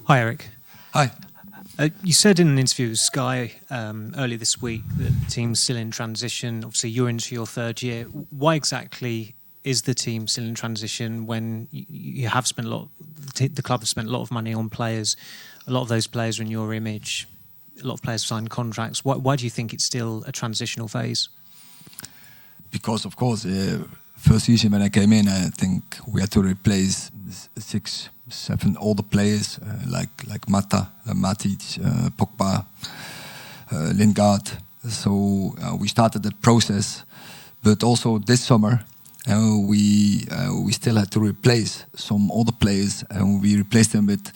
Hi, Eric. Hi. You said in an interview with Sky earlier this week that the team's still in transition. Obviously, you're into your third year. Why exactly is the team still in transition when you have spent the club has spent a lot of money on players, a lot of those players are in your image, a lot of players signed contracts. Why do you think it's still a transitional phase? Because, of course, first season when I came in, I think we had to replace 6, 7 older players like Mata, Matic, Pogba, Lingard. So we started that process. But also this summer, we still had to replace some older players, and we replaced them with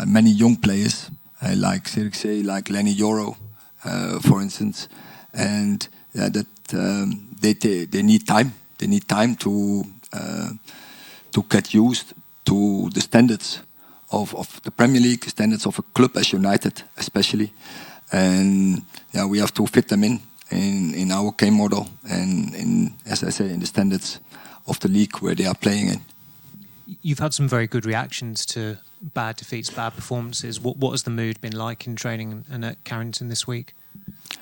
many young players, like 𝐓𝐞𝐧, like Lenny Yoro, for instance. And they need time. They need time to get used to the standards of the Premier League, standards of a club as United, especially. And we have to fit them in our game model and as I say, in the standards of the league where they are playing in. You've had some very good reactions to bad defeats, bad performances. What has the mood been like in training and at Carrington this week?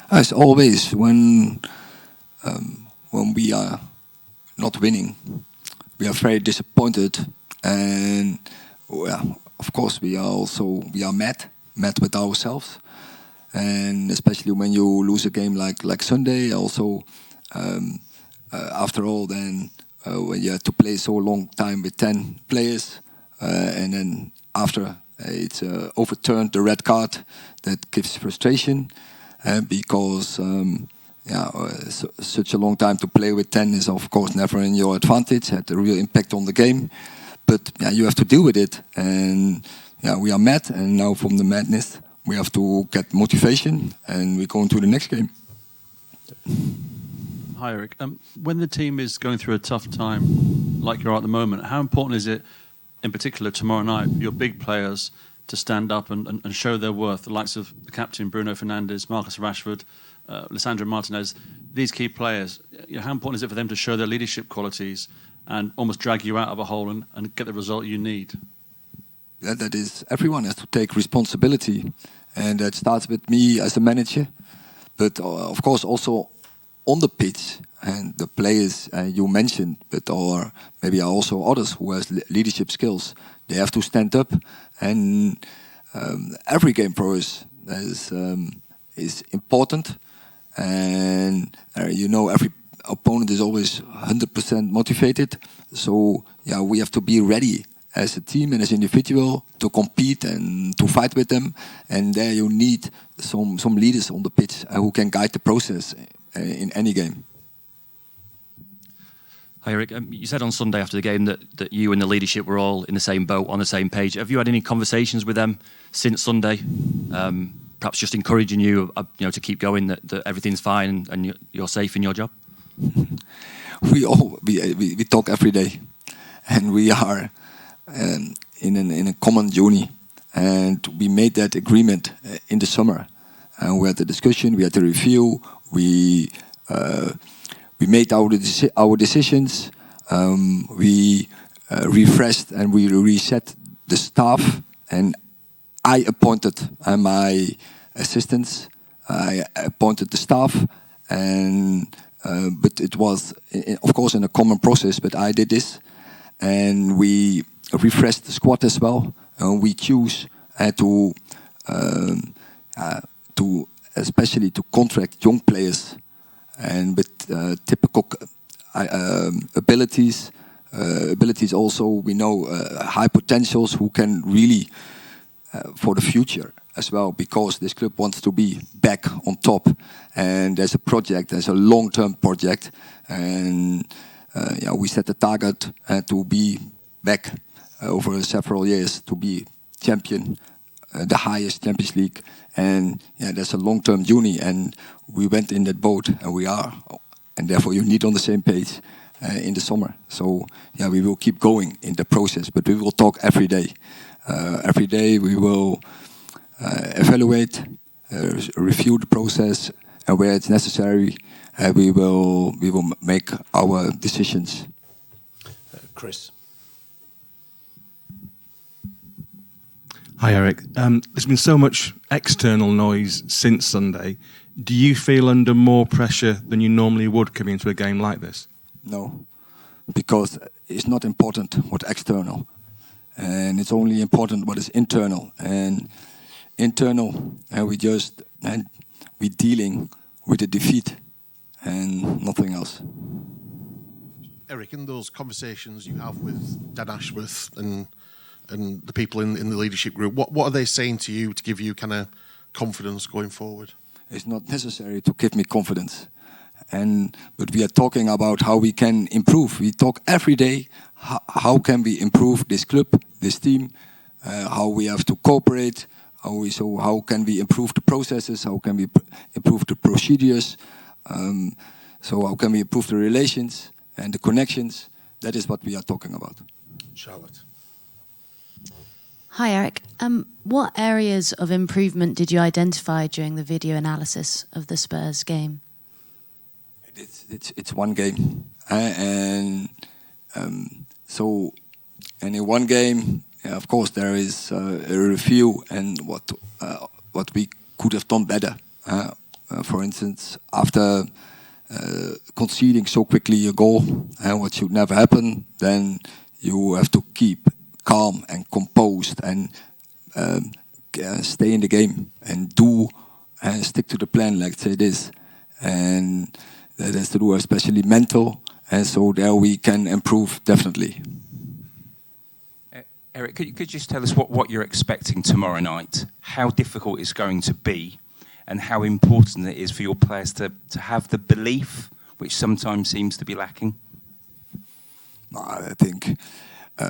As always, when we are not winning, we are very disappointed, and of course we are mad with ourselves, and especially when you lose a game like Sunday. Also, after all, then when you have to play so long time with 10 players, and then after it's overturned the red card, that gives frustration, because such a long time to play with 10 is of course never in your advantage, had a real impact on the game. But you have to deal with it, and we are mad, and now from the madness we have to get motivation, and we go into the next game. Hi, Eric. When the team is going through a tough time, like you're at the moment, how important is it, in particular tomorrow night, your big players to stand up and show their worth, the likes of the captain Bruno Fernandes, Marcus Rashford, Lisandro Martinez, these key players? How important is it for them to show their leadership qualities and almost drag you out of a hole and get the result you need? That is, everyone has to take responsibility, and that starts with me as a manager, but of course also on the pitch, and the players you mentioned, but or maybe also others who has leadership skills. They have to stand up, and every game for us is important, and every opponent is always 100% motivated. So we have to be ready as a team and as an individual to compete and to fight with them. And there you need some leaders on the pitch who can guide the process in any game. Hi, Eric. You said on Sunday after the game that you and the leadership were all in the same boat, on the same page. Have you had any conversations with them since Sunday? Perhaps just encouraging you, to keep going, that everything's fine and you're safe in your job? We talk every day, and we are in a common journey, and we made that agreement in the summer. And we had the discussion, we had the review, we made our decisions, we refreshed and we reset the staff, and I appointed my assistants, I appointed the staff, and but it was of course in a common process, but I did this, and we refreshed the squad as well, and we choose to especially to contract young players and with typical abilities also, we know high potentials who can really for the future as well, because this club wants to be back on top, and there's a long-term project, and we set a target to be back over several years to be champion, the highest Champions League, and that's a long-term journey, and we went in that boat, and we are, and therefore you need on the same page in the summer. So we will keep going in the process, but we will talk every day. Every day we will evaluate, review the process, and where it's necessary, we will make our decisions. Chris. Hi, Eric. There's been so much external noise since Sunday. Do you feel under more pressure than you normally would coming into a game like this? No, because it's not important what external, and it's only important what is internal. And internal, we're dealing with the defeat and nothing else. Eric, in those conversations you have with Dan Ashworth and the people in the leadership group, what are they saying to you to give you kind of confidence going forward? It's not necessary to give me confidence, but we are talking about how we can improve. We talk every day how can we improve this club, this team, how we have to cooperate, how can we improve the processes, how can we improve the procedures, so how can we improve the relations and the connections. That is what we are talking about. Charlotte. Hi, Eric. What areas of improvement did you identify during the video analysis of the Spurs game? It's one game, and in one game, of course, there is a review and what we could have done better. For instance, after conceding so quickly a goal, what should never happen, then you have to keep calm and composed and stay in the game and stick to the plan, let's say this. And that has to do especially mental, and so there we can improve definitely. Eric, could you just tell us what you're expecting tomorrow night, how difficult it's going to be, and how important it is for your players to have the belief, which sometimes seems to be lacking? I think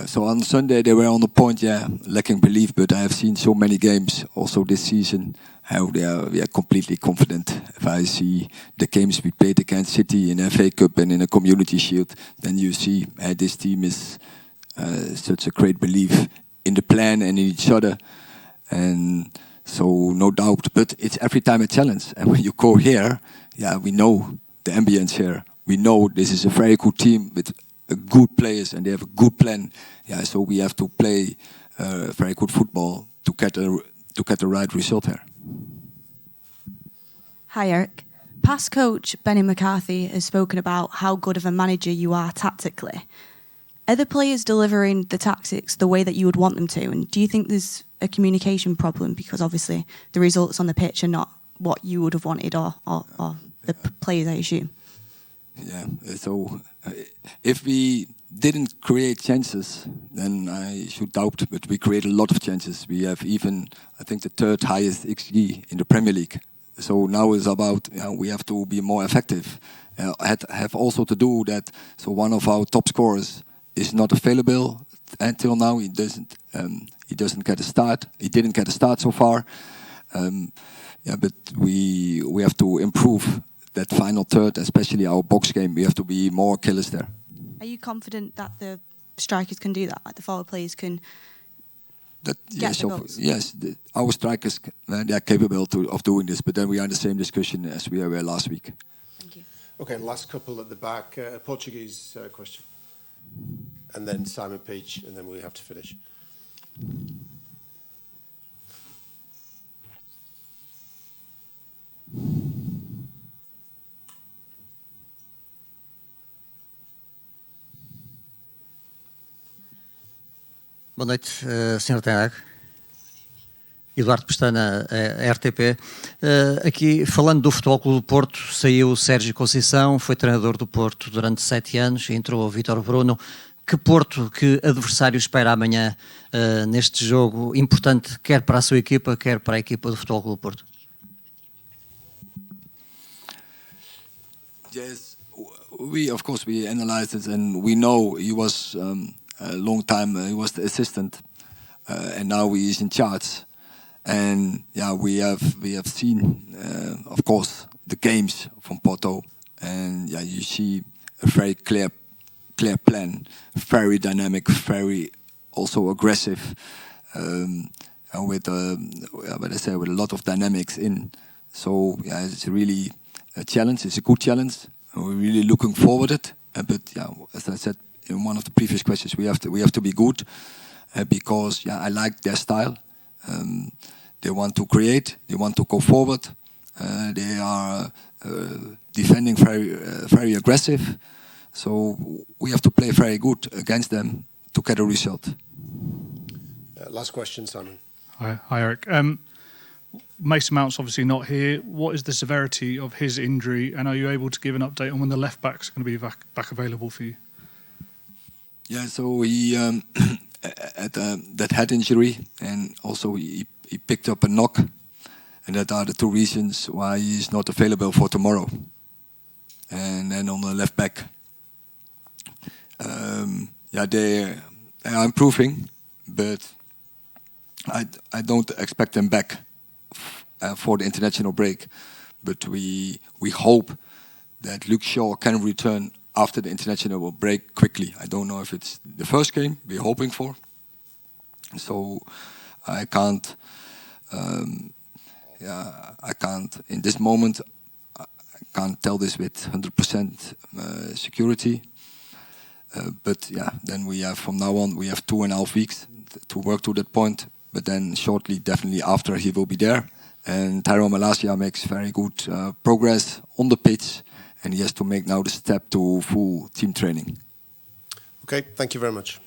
so. On Sunday they were on the point, lacking belief. But I have seen so many games also this season how we are completely confident. If I see the games we played against City in FA Cup and in a Community Shield, then you see this team is such a great belief in the plan and in each other, and so no doubt. But it's every time a challenge. And when you go here, we know the ambience here. We know this is a very good team with good players and they have a good plan. So we have to play very good football to get the right result here. Hi, Eric. Past coach Benny McCarthy has spoken about how good of a manager you are tactically. Are the players delivering the tactics the way that you would want them to? And do you think there's a communication problem? Because obviously the results on the pitch are not what you would have wanted or the players, I assume. So if we didn't create chances, then I should doubt, but we create a lot of chances. We have even, I think, the third highest XG in the Premier League. So now it's about, we have to be more effective. Have also to do that, so one of our top scorers is not available until now. He doesn't get a start. He didn't get a start so far. But we have to improve that final third, especially our box game. We have to be more killers there. Are you confident that the strikers can do that? Like the forward players can get the goals? Yes, our strikers, they are capable of doing this. But then we are in the same discussion as we were last week. Thank you. Okay, last couple at the back. Portuguese question. And then Simon Peach, and then we have to finish. Boa noite, Sr. Tenag. Eduardo Pestana, RTP. Aqui, falando do Futebol Clube do Porto, saiu o Sérgio Conceição, foi treinador do Porto durante 7 anos, entrou o Vítor Bruno. Que Porto, que adversário espera amanhã neste jogo importante, quer para a sua equipa, quer para a equipa do Futebol Clube do Porto? Yes, of course we analyzed it and we know he was a long time he was the assistant and now he is in charge. And we have seen of course the games from Porto, and you see a very clear plan, very dynamic, very also aggressive, and with with a lot of dynamics in. So it's really a challenge. It's a good challenge. We're really looking forward to it. But as I said in one of the previous questions, we have to be good because I like their style. They want to create. They want to go forward. They are defending very aggressive. So we have to play very good against them to get a result. Last question, Simon. Hi, Eric. Mason Mount's obviously not here. What is the severity of his injury, and are you able to give an update on when the left back's going to be back available for you? Yeah, so he had that head injury, and also he picked up a knock, and that are the two reasons why he's not available for tomorrow. And then on the left back, they are improving, but I don't expect them back for the international break. But we hope that 𝐓𝐞𝐧 can return after the international break quickly. I don't know if it's the first game we're hoping for. So I can't in this moment. I can't tell this with 100% security. But yeah, then we have from now on we have 2.5 weeks to work to that point. But then shortly, definitely after, he will be there. And Tyrone Malacia makes very good progress on the pitch, and he has to make now the step to full team training. Okay, thank you very much.